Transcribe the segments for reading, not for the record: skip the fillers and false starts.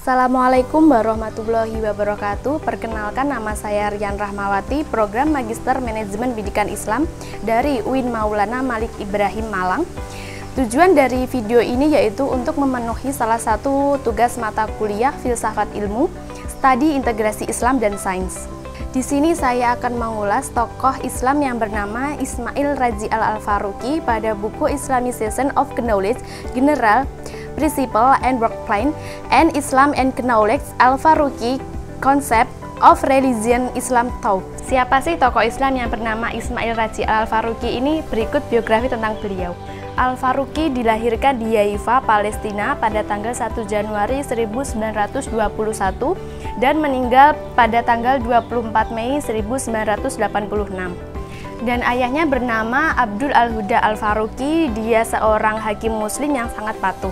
Assalamualaikum warahmatullahi wabarakatuh. Perkenalkan, nama saya Rian Rahmawati, Program Magister Manajemen Pendidikan Islam dari UIN Maulana Malik Ibrahim Malang. Tujuan dari video ini yaitu untuk memenuhi salah satu tugas mata kuliah Filsafat Ilmu, Studi Integrasi Islam dan Sains. Di sini saya akan mengulas tokoh Islam yang bernama Ismail Razi Al-Faruqi pada buku Islamization of Knowledge, General Principle and Work Plan, and Islam and Knowledge Al-Faruqi Concept of Religion Islam Thought. Siapa sih tokoh Islam yang bernama Ismail Razi Al-Faruqi ini? Berikut biografi tentang beliau. Al-Faruqi dilahirkan di Haifa, Palestina pada tanggal 1 Januari 1921 dan meninggal pada tanggal 24 Mei 1986. Dan ayahnya bernama Abdul Al-Huda Al-Faruqi. Dia seorang hakim muslim yang sangat patuh.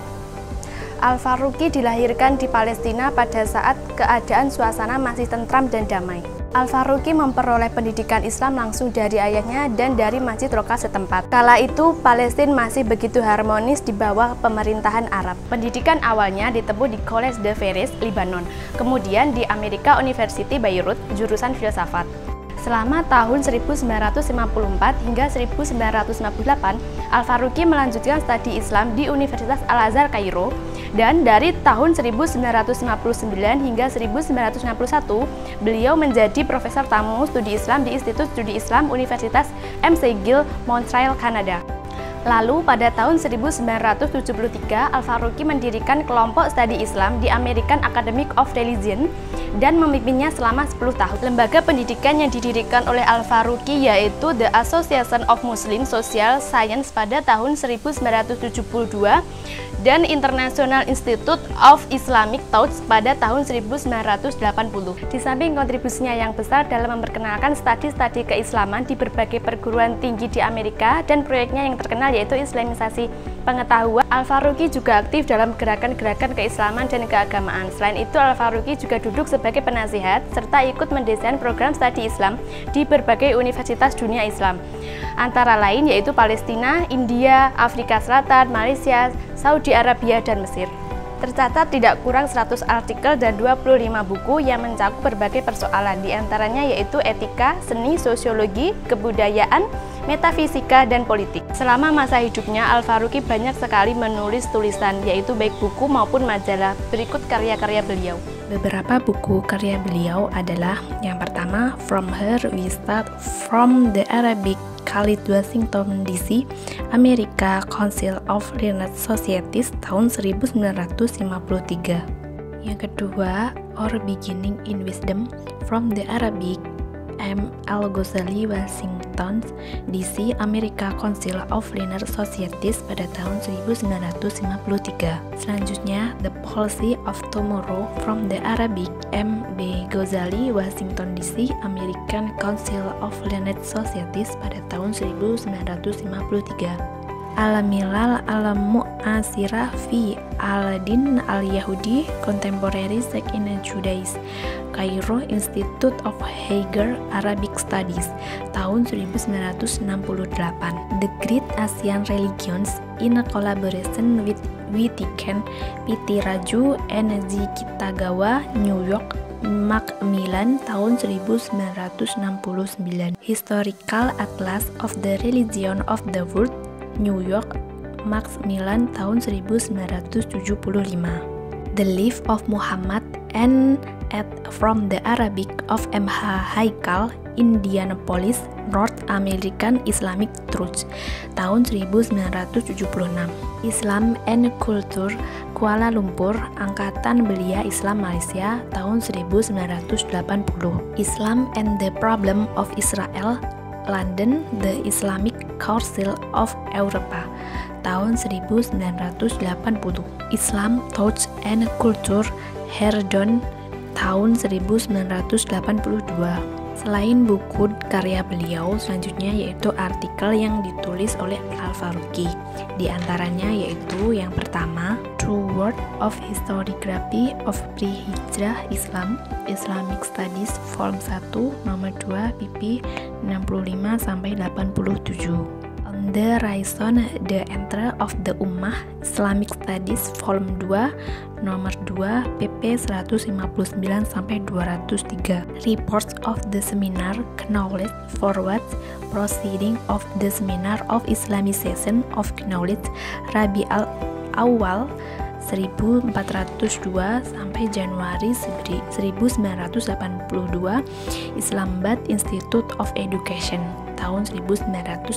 Al-Faruqi dilahirkan di Palestina pada saat keadaan suasana masih tentram dan damai. Al-Faruqi memperoleh pendidikan Islam langsung dari ayahnya dan dari Masjid Roka setempat. Kala itu Palestina masih begitu harmonis di bawah pemerintahan Arab. Pendidikan awalnya ditempuh di College de Fares, Lebanon, kemudian di Amerika University Beirut, jurusan filsafat. Selama tahun 1954 hingga 1958, Al-Faruqi melanjutkan studi Islam di Universitas Al-Azhar Kairo, dan dari tahun 1959 hingga 1961, beliau menjadi profesor tamu studi Islam di Institut Studi Islam Universitas McGill, Montreal, Kanada. Lalu pada tahun 1973, Al-Faruqi mendirikan kelompok studi Islam di American Academy of Religion dan memimpinnya selama 10 tahun. Lembaga pendidikan yang didirikan oleh Al-Faruqi yaitu The Association of Muslim Social Science pada tahun 1972 dan International Institute of Islamic Thought pada tahun 1980. Di samping kontribusinya yang besar dalam memperkenalkan studi-studi keislaman di berbagai perguruan tinggi di Amerika dan proyeknya yang terkenal yaitu Islamisasi pengetahuan, Al-Faruqi juga aktif dalam gerakan-gerakan keislaman dan keagamaan. Selain itu, Al-Faruqi juga duduk sebagai penasihat serta ikut mendesain program studi Islam di berbagai universitas dunia Islam, antara lain yaitu Palestina, India, Afrika Selatan, Malaysia, Saudi Arabia, dan Mesir. Tercatat tidak kurang 100 artikel dan 25 buku yang mencakup berbagai persoalan, diantaranya yaitu etika, seni, sosiologi, kebudayaan, metafisika, dan politik. Selama masa hidupnya, Al-Faruqi banyak sekali menulis tulisan, yaitu baik buku maupun majalah. Berikut karya-karya beliau. Beberapa buku karya beliau adalah yang pertama, From Here We Start, From the Arabic Khalid, Washington DC, America Council of Learned Societies tahun 1953. Yang kedua, Our Beginning in Wisdom, From the Arabic M. Al-Ghazali, Washington DC, America Council of Learned Societies pada tahun 1953. Selanjutnya, The Policy of Tomorrow, From the Arabic M. B. Ghazali, Washington DC, American Council of Learned Societies pada tahun 1953. Al-Milal Al-Mu'asirah fi Al-Din Al-Yahudi, Contemporary Sect in Judaism, Cairo Institute of Higher Arabic Studies tahun 1968. The Great Asian Religions in Collaboration with Wittiken, P.T. Raju, and Z. Kitagawa, New York, Macmillan tahun 1969. Historical Atlas of the Religion of the World, New York, Macmillan tahun 1975. The Life of Muhammad and at From the Arabic of M.H. Haikal, Indianapolis, North American Islamic Truth tahun 1976. Islam and Culture, Kuala Lumpur, Angkatan Belia Islam Malaysia tahun 1980. Islam and the Problem of Israel, London, The Islamic Council of Europa tahun 1980. Islam, Thought and Culture, Herdon tahun 1982. Selain buku karya beliau, selanjutnya yaitu artikel yang ditulis oleh Al-Faruqi. Di antaranya yaitu yang pertama, True World of Historiography of Pre-Hijrah Islam, Islamic Studies, Volume 1, nomor 2, pp 65-87. On the Raison d'être of the Ummah, Islamic Studies, Volume 2, nomor 2, pp 159-203. Reports of the Seminar, Knowledge Forward, Proceeding of the Seminar of Islamization of Knowledge, Rabi al-Awwal 1402 sampai Januari 1982, Islamabad Institute of Education tahun 1982.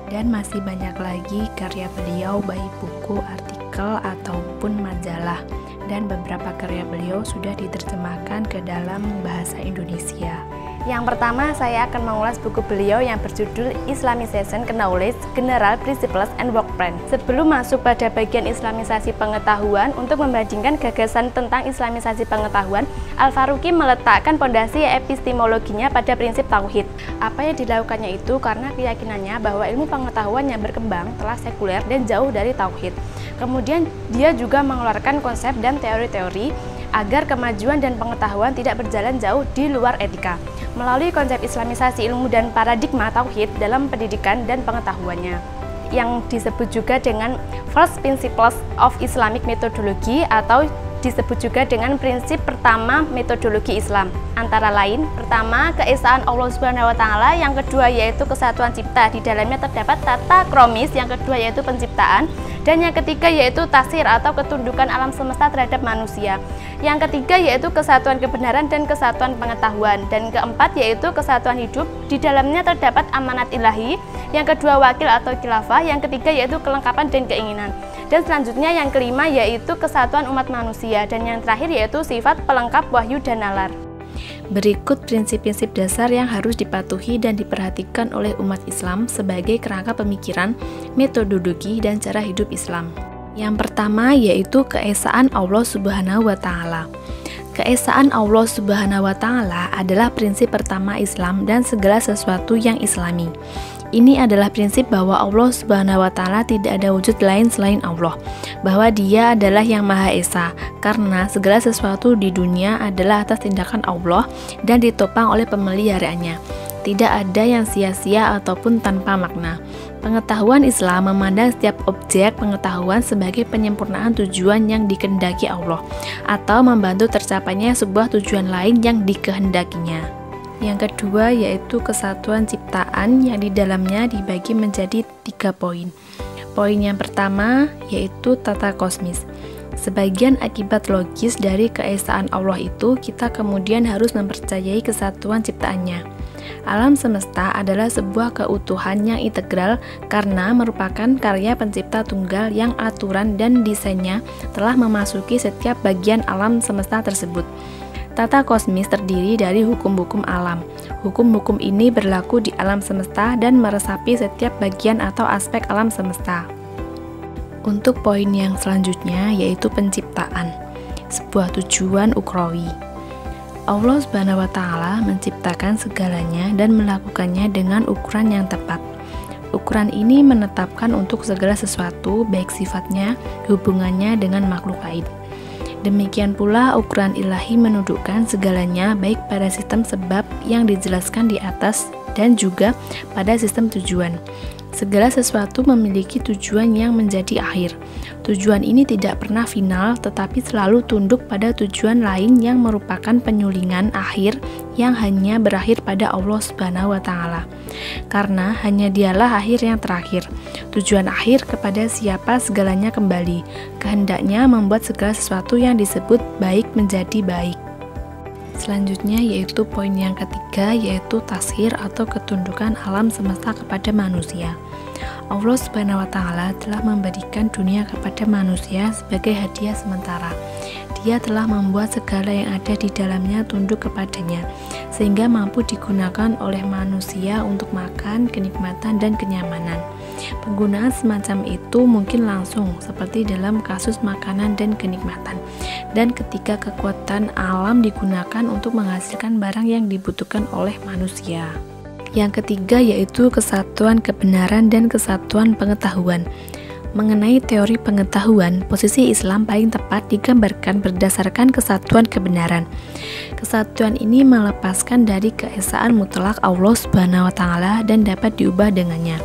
Dan masih banyak lagi karya beliau, baik buku, artikel, ataupun majalah. Dan beberapa karya beliau sudah diterjemahkan ke dalam bahasa Indonesia. Yang pertama, saya akan mengulas buku beliau yang berjudul Islamization Knowledge, General Principles and Work Plan. Sebelum masuk pada bagian Islamisasi pengetahuan, untuk membandingkan gagasan tentang Islamisasi pengetahuan, Al-Faruqi meletakkan pondasi epistemologinya pada prinsip tauhid. Apa yang dilakukannya itu karena keyakinannya bahwa ilmu pengetahuan yang berkembang telah sekuler dan jauh dari tauhid. Kemudian dia juga mengeluarkan konsep dan teori-teori agar kemajuan dan pengetahuan tidak berjalan jauh di luar etika, melalui konsep Islamisasi ilmu dan paradigma tauhid dalam pendidikan dan pengetahuannya, yang disebut juga dengan First Principles of Islamic Methodology atau disebut juga dengan prinsip pertama metodologi Islam. Antara lain, pertama, keesaan Allah Subhanahu wa Ta'ala, yang kedua yaitu kesatuan cipta, di dalamnya terdapat tata kromis, yang kedua yaitu penciptaan, dan yang ketiga yaitu tasir atau ketundukan alam semesta terhadap manusia. Yang ketiga yaitu kesatuan kebenaran dan kesatuan pengetahuan, dan keempat yaitu kesatuan hidup, di dalamnya terdapat amanat ilahi, yang kedua wakil atau khilafah, yang ketiga yaitu kelengkapan dan keinginan, dan selanjutnya yang kelima yaitu kesatuan umat manusia, dan yang terakhir yaitu sifat pelengkap wahyu dan nalar. Berikut prinsip-prinsip dasar yang harus dipatuhi dan diperhatikan oleh umat Islam sebagai kerangka pemikiran, metodologi, dan cara hidup Islam. Yang pertama yaitu keesaan Allah Subhanahu wa Ta'ala. Keesaan Allah Subhanahu wa Ta'ala adalah prinsip pertama Islam dan segala sesuatu yang Islami. Ini adalah prinsip bahwa Allah Subhanahu wa Ta'ala tidak ada wujud lain selain Allah, bahwa Dia adalah yang Maha Esa, karena segala sesuatu di dunia adalah atas tindakan Allah dan ditopang oleh pemeliharaannya. Tidak ada yang sia-sia ataupun tanpa makna. Pengetahuan Islam memandang setiap objek pengetahuan sebagai penyempurnaan tujuan yang dikehendaki Allah, atau membantu tercapainya sebuah tujuan lain yang dikehendakinya. Yang kedua yaitu kesatuan ciptaan, yang di dalamnya dibagi menjadi 3 poin. Poin yang pertama yaitu tata kosmis. Sebagian akibat logis dari keesaan Allah itu, kita kemudian harus mempercayai kesatuan ciptaannya. Alam semesta adalah sebuah keutuhan yang integral karena merupakan karya pencipta tunggal yang aturan dan desainnya telah memasuki setiap bagian alam semesta tersebut. Tata kosmis terdiri dari hukum-hukum alam. Hukum-hukum ini berlaku di alam semesta dan meresapi setiap bagian atau aspek alam semesta. Untuk poin yang selanjutnya yaitu penciptaan, sebuah tujuan ukhrawi. Allah Subhanahu wa Ta'ala menciptakan segalanya dan melakukannya dengan ukuran yang tepat. Ukuran ini menetapkan untuk segala sesuatu, baik sifatnya, hubungannya dengan makhluk lain. Demikian pula ukuran ilahi menundukkan segalanya baik pada sistem sebab yang dijelaskan di atas dan juga pada sistem tujuan. Segala sesuatu memiliki tujuan yang menjadi akhir. Tujuan ini tidak pernah final, tetapi selalu tunduk pada tujuan lain yang merupakan penyulingan akhir yang hanya berakhir pada Allah Subhanahu wa Ta'ala. Karena hanya Dialah akhir yang terakhir. Tujuan akhir kepada siapa segalanya kembali. Kehendaknya membuat segala sesuatu yang disebut baik menjadi baik. Selanjutnya yaitu poin yang ketiga, yaitu tashir atau ketundukan alam semesta kepada manusia. Allah Subhanahu wa Ta'ala telah memberikan dunia kepada manusia sebagai hadiah sementara. Dia telah membuat segala yang ada di dalamnya tunduk kepadanya, sehingga mampu digunakan oleh manusia untuk makan, kenikmatan, dan kenyamanan. Penggunaan semacam itu mungkin langsung, seperti dalam kasus makanan dan kenikmatan, dan ketika kekuatan alam digunakan untuk menghasilkan barang yang dibutuhkan oleh manusia. Yang ketiga yaitu kesatuan kebenaran dan kesatuan pengetahuan. Mengenai teori pengetahuan, posisi Islam paling tepat digambarkan berdasarkan kesatuan kebenaran. Kesatuan ini melepaskan dari keesaan mutlak Allah Subhanahu wa Ta'ala dan dapat diubah dengannya.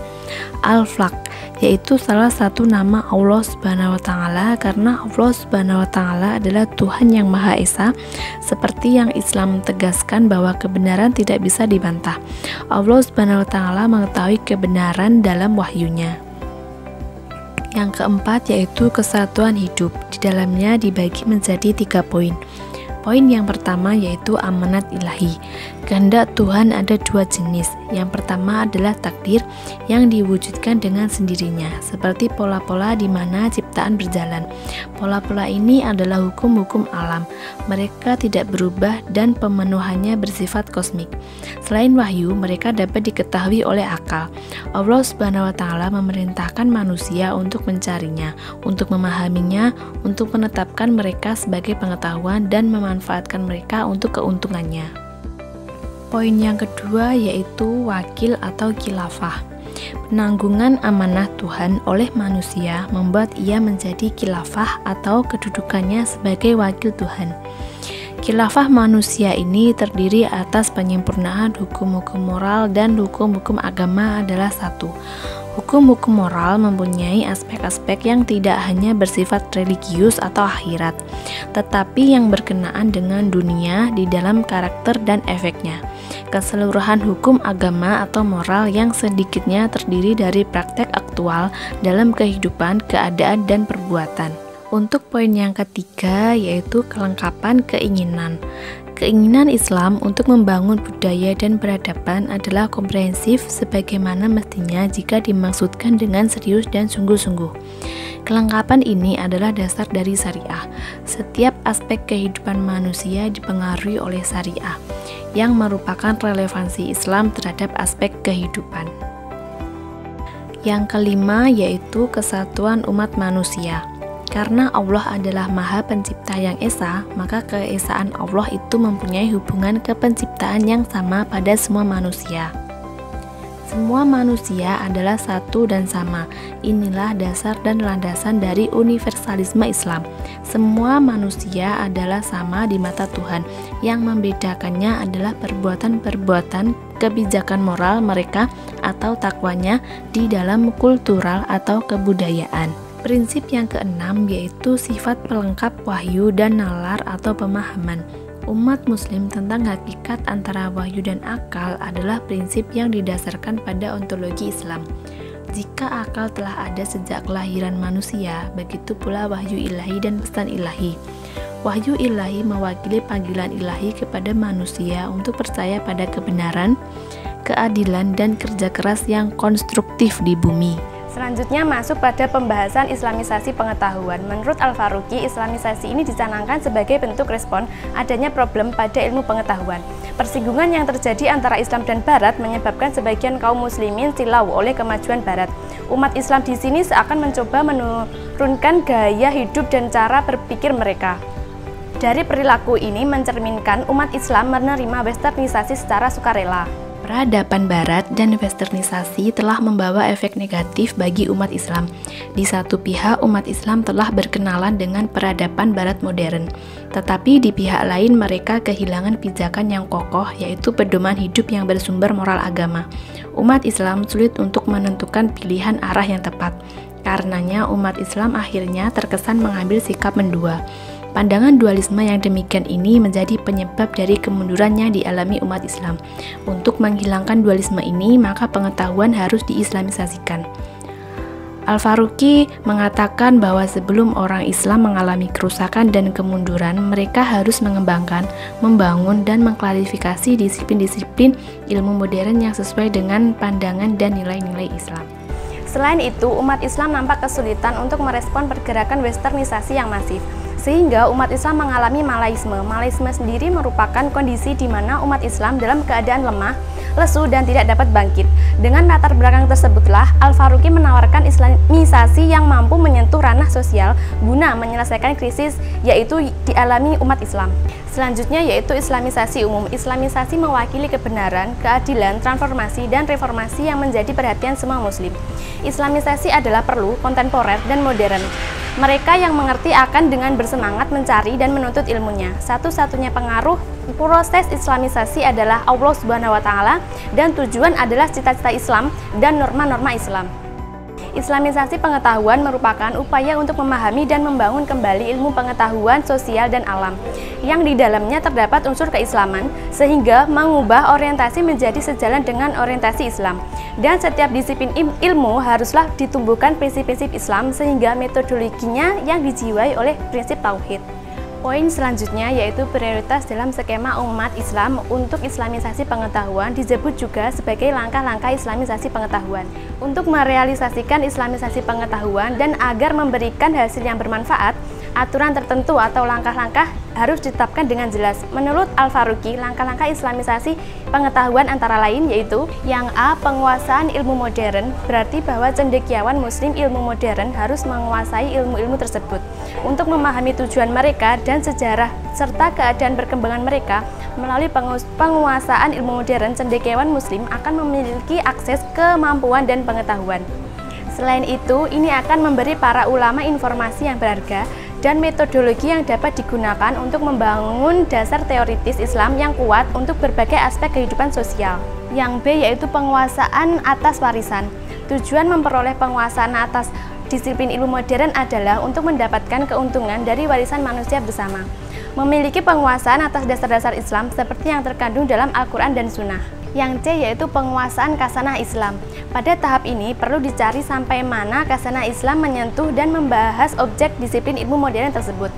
Al-Falaq, yaitu salah satu nama Allah Subhanahu wa Ta'ala, karena Allah Subhanahu wa Ta'ala adalah Tuhan yang Maha Esa, seperti yang Islam tegaskan bahwa kebenaran tidak bisa dibantah. Allah Subhanahu wa Ta'ala mengetahui kebenaran dalam wahyunya. Yang keempat yaitu kesatuan hidup. Di dalamnya dibagi menjadi 3 poin. Poin yang pertama yaitu amanat ilahi. Kehendak Tuhan ada 2 jenis. Yang pertama adalah takdir yang diwujudkan dengan sendirinya, seperti pola-pola di mana ciptaan berjalan. Pola-pola ini adalah hukum-hukum alam. Mereka tidak berubah dan pemenuhannya bersifat kosmik. Selain wahyu, mereka dapat diketahui oleh akal. Allah Subhanahu wa Ta'ala memerintahkan manusia untuk mencarinya, untuk memahaminya, untuk menetapkan mereka sebagai pengetahuan dan memanfaatkan mereka untuk keuntungannya. Poin yang kedua yaitu wakil atau khilafah. Penanggungan amanah Tuhan oleh manusia membuat ia menjadi khilafah atau kedudukannya sebagai wakil Tuhan. Khilafah manusia ini terdiri atas penyempurnaan hukum-hukum moral dan hukum-hukum agama adalah 1. Hukum-hukum moral mempunyai aspek-aspek yang tidak hanya bersifat religius atau akhirat, tetapi yang berkenaan dengan dunia di dalam karakter dan efeknya. Keseluruhan hukum agama atau moral yang sedikitnya terdiri dari praktek aktual dalam kehidupan, keadaan, dan perbuatan. Untuk poin yang ketiga yaitu kelengkapan keinginan. Keinginan Islam untuk membangun budaya dan peradaban adalah komprehensif sebagaimana mestinya jika dimaksudkan dengan serius dan sungguh-sungguh. Kelengkapan ini adalah dasar dari syariah. Setiap aspek kehidupan manusia dipengaruhi oleh syariah, yang merupakan relevansi Islam terhadap aspek kehidupan. Yang kelima yaitu kesatuan umat manusia. Karena Allah adalah Maha Pencipta yang Esa, maka keesaan Allah itu mempunyai hubungan kepenciptaan yang sama pada semua manusia. Semua manusia adalah satu dan sama. Inilah dasar dan landasan dari universalisme Islam. Semua manusia adalah sama di mata Tuhan. Yang membedakannya adalah perbuatan-perbuatan kebijakan moral mereka atau takwanya di dalam kultural atau kebudayaan. Prinsip yang keenam yaitu sifat pelengkap wahyu dan nalar atau pemahaman. Umat muslim tentang hakikat antara wahyu dan akal adalah prinsip yang didasarkan pada ontologi Islam. Jika akal telah ada sejak kelahiran manusia, begitu pula wahyu ilahi dan pesan ilahi. Wahyu ilahi mewakili panggilan ilahi kepada manusia untuk percaya pada kebenaran, keadilan, dan kerja keras yang konstruktif di bumi. Selanjutnya masuk pada pembahasan Islamisasi pengetahuan. Menurut Al-Faruqi, Islamisasi ini dicanangkan sebagai bentuk respon adanya problem pada ilmu pengetahuan. Persinggungan yang terjadi antara Islam dan Barat menyebabkan sebagian kaum muslimin silau oleh kemajuan Barat. Umat Islam di sini seakan mencoba menurunkan gaya hidup dan cara berpikir mereka. Dari perilaku ini mencerminkan umat Islam menerima westernisasi secara sukarela. Peradaban Barat dan westernisasi telah membawa efek negatif bagi umat Islam. Di satu pihak, umat Islam telah berkenalan dengan peradaban Barat modern, tetapi di pihak lain mereka kehilangan pijakan yang kokoh, yaitu pedoman hidup yang bersumber moral agama. Umat Islam sulit untuk menentukan pilihan arah yang tepat. Karenanya, umat Islam akhirnya terkesan mengambil sikap mendua. Pandangan dualisme yang demikian ini menjadi penyebab dari kemunduran yang dialami umat Islam. Untuk menghilangkan dualisme ini, maka pengetahuan harus diislamisasikan. Al-Faruqi mengatakan bahwa sebelum orang Islam mengalami kerusakan dan kemunduran, mereka harus mengembangkan, membangun, dan mengklarifikasi disiplin-disiplin ilmu modern yang sesuai dengan pandangan dan nilai-nilai Islam. Selain itu, umat Islam nampak kesulitan untuk merespon pergerakan westernisasi yang masif, sehingga umat Islam mengalami malaisme. Malaisme sendiri merupakan kondisi di mana umat Islam dalam keadaan lemah, lesu, dan tidak dapat bangkit. Dengan latar belakang tersebutlah, Al-Faruqi menawarkan islamisasi yang mampu menyentuh ranah sosial guna menyelesaikan krisis yaitu dialami umat Islam. Selanjutnya yaitu islamisasi umum. Islamisasi mewakili kebenaran, keadilan, transformasi, dan reformasi yang menjadi perhatian semua muslim. Islamisasi adalah perlu, kontemporer, dan modern. Mereka yang mengerti akan dengan bersemangat mencari dan menuntut ilmunya. Satu-satunya pengaruh Proses islamisasi adalah Allah Subhanahu wa taala dan tujuan adalah cita-cita Islam dan norma-norma Islam. Islamisasi pengetahuan merupakan upaya untuk memahami dan membangun kembali ilmu pengetahuan sosial dan alam yang di dalamnya terdapat unsur keislaman sehingga mengubah orientasi menjadi sejalan dengan orientasi Islam. Dan setiap disiplin ilmu haruslah ditumbuhkan prinsip-prinsip Islam sehingga metodologinya yang dijiwai oleh prinsip tauhid. Poin selanjutnya yaitu prioritas dalam skema umat Islam untuk islamisasi pengetahuan disebut juga sebagai langkah-langkah islamisasi pengetahuan. Untuk merealisasikan islamisasi pengetahuan dan agar memberikan hasil yang bermanfaat, aturan tertentu atau langkah-langkah harus ditetapkan dengan jelas. Menurut Al-Faruqi, langkah-langkah islamisasi pengetahuan antara lain yaitu yang A. Penguasaan ilmu modern, berarti bahwa cendekiawan muslim ilmu modern harus menguasai ilmu-ilmu tersebut. Untuk memahami tujuan mereka dan sejarah serta keadaan perkembangan mereka, melalui penguasaan ilmu modern, cendekiawan muslim akan memiliki akses kemampuan dan pengetahuan. Selain itu, ini akan memberi para ulama informasi yang berharga dan metodologi yang dapat digunakan untuk membangun dasar teoritis Islam yang kuat untuk berbagai aspek kehidupan sosial. Yang B yaitu penguasaan atas warisan. Tujuan memperoleh penguasaan atas disiplin ilmu modern adalah untuk mendapatkan keuntungan dari warisan manusia bersama. Memiliki penguasaan atas dasar-dasar Islam seperti yang terkandung dalam Al-Quran dan Sunnah. Yang C yaitu penguasaan khasanah Islam. Pada tahap ini perlu dicari sampai mana khasanah Islam menyentuh dan membahas objek disiplin ilmu modern tersebut.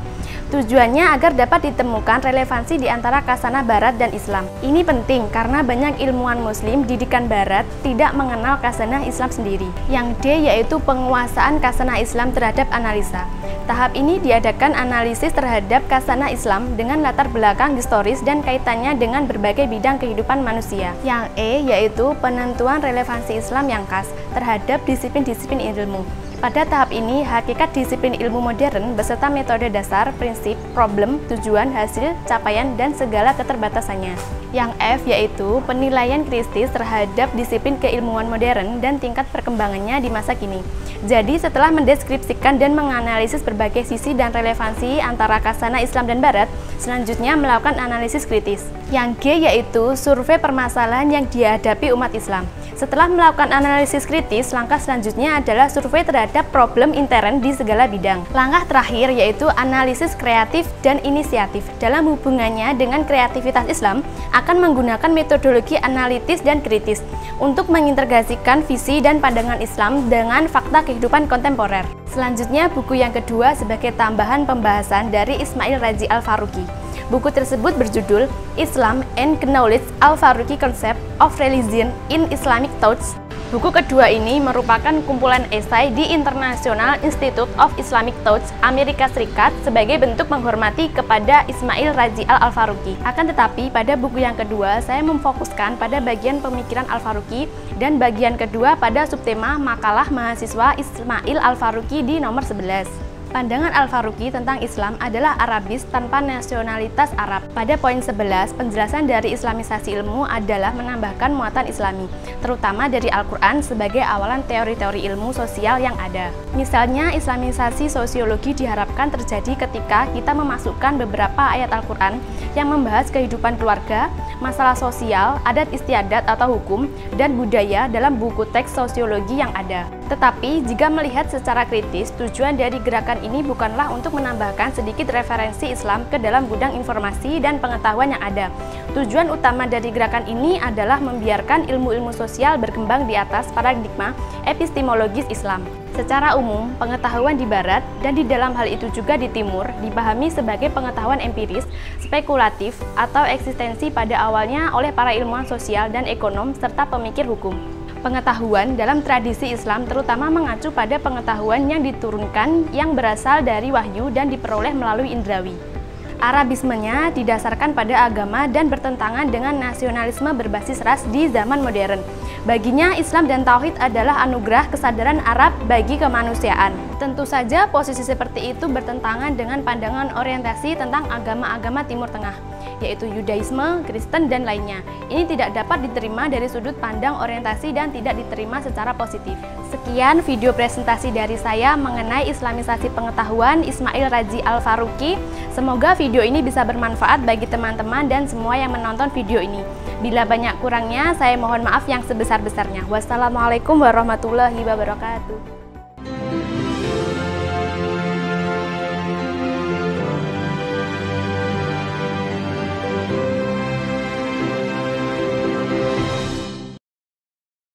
Tujuannya agar dapat ditemukan relevansi di antara khasanah Barat dan Islam. Ini penting karena banyak ilmuwan Muslim didikan Barat tidak mengenal khasanah Islam sendiri. Yang D yaitu penguasaan khasanah Islam terhadap analisa. Tahap ini diadakan analisis terhadap khasanah Islam dengan latar belakang historis dan kaitannya dengan berbagai bidang kehidupan manusia. Yang E yaitu penentuan relevansi Islam yang khas terhadap disiplin-disiplin ilmu. Pada tahap ini, hakikat disiplin ilmu modern beserta metode dasar, prinsip, problem, tujuan, hasil, capaian, dan segala keterbatasannya. Yang F yaitu penilaian kritis terhadap disiplin keilmuan modern dan tingkat perkembangannya di masa kini. Jadi setelah mendeskripsikan dan menganalisis berbagai sisi dan relevansi antara khasanah Islam dan Barat, selanjutnya melakukan analisis kritis. Yang G yaitu survei permasalahan yang dihadapi umat Islam. Setelah melakukan analisis kritis, langkah selanjutnya adalah survei terhadap problem intern di segala bidang. Langkah terakhir yaitu analisis kreatif dan inisiatif. Dalam hubungannya dengan kreativitas Islam, akan menggunakan metodologi analitis dan kritis untuk mengintegrasikan visi dan pandangan Islam dengan fakta kehidupan kontemporer. Selanjutnya, buku yang kedua sebagai tambahan pembahasan dari Ismail Razi Al-Faruqi. Buku tersebut berjudul Islam and Knowledge Al-Faruqi Concept of Religion in Islamic Thoughts. Buku kedua ini merupakan kumpulan esai di International Institute of Islamic Thoughts Amerika Serikat sebagai bentuk menghormati kepada Ismail Razi Al-Faruqi. Akan tetapi pada buku yang kedua saya memfokuskan pada bagian pemikiran Al-Faruqi dan bagian kedua pada subtema makalah mahasiswa Ismail Al-Faruqi di nomor 11. Pandangan Al-Faruqi tentang Islam adalah Arabis tanpa nasionalitas Arab. Pada poin 11, penjelasan dari islamisasi ilmu adalah menambahkan muatan Islami, terutama dari Al-Quran sebagai awalan teori-teori ilmu sosial yang ada. Misalnya, islamisasi sosiologi diharapkan terjadi ketika kita memasukkan beberapa ayat Al-Quran yang membahas kehidupan keluarga, masalah sosial, adat istiadat atau hukum, dan budaya dalam buku teks sosiologi yang ada. Tetapi, jika melihat secara kritis, tujuan dari gerakan ini bukanlah untuk menambahkan sedikit referensi Islam ke dalam gudang informasi dan pengetahuan yang ada. Tujuan utama dari gerakan ini adalah membiarkan ilmu-ilmu sosial berkembang di atas paradigma epistemologis Islam. Secara umum, pengetahuan di Barat dan di dalam hal itu juga di Timur dipahami sebagai pengetahuan empiris, spekulatif, atau eksistensi pada awalnya oleh para ilmuwan sosial dan ekonom serta pemikir hukum. Pengetahuan dalam tradisi Islam terutama mengacu pada pengetahuan yang diturunkan yang berasal dari wahyu dan diperoleh melalui indrawi. Arabismenya didasarkan pada agama dan bertentangan dengan nasionalisme berbasis ras di zaman modern. Baginya, Islam dan Tauhid adalah anugerah kesadaran Arab bagi kemanusiaan. Tentu saja posisi seperti itu bertentangan dengan pandangan orientasi tentang agama-agama Timur Tengah. yaitu Yudaisme, Kristen, dan lainnya. Ini tidak dapat diterima dari sudut pandang orientasi dan tidak diterima secara positif. Sekian video presentasi dari saya mengenai Islamisasi pengetahuan Ismail Radzi Al-Faruqi. Semoga video ini bisa bermanfaat bagi teman-teman dan semua yang menonton video ini. Bila banyak kurangnya, saya mohon maaf yang sebesar-besarnya. Wassalamualaikum warahmatullahi wabarakatuh.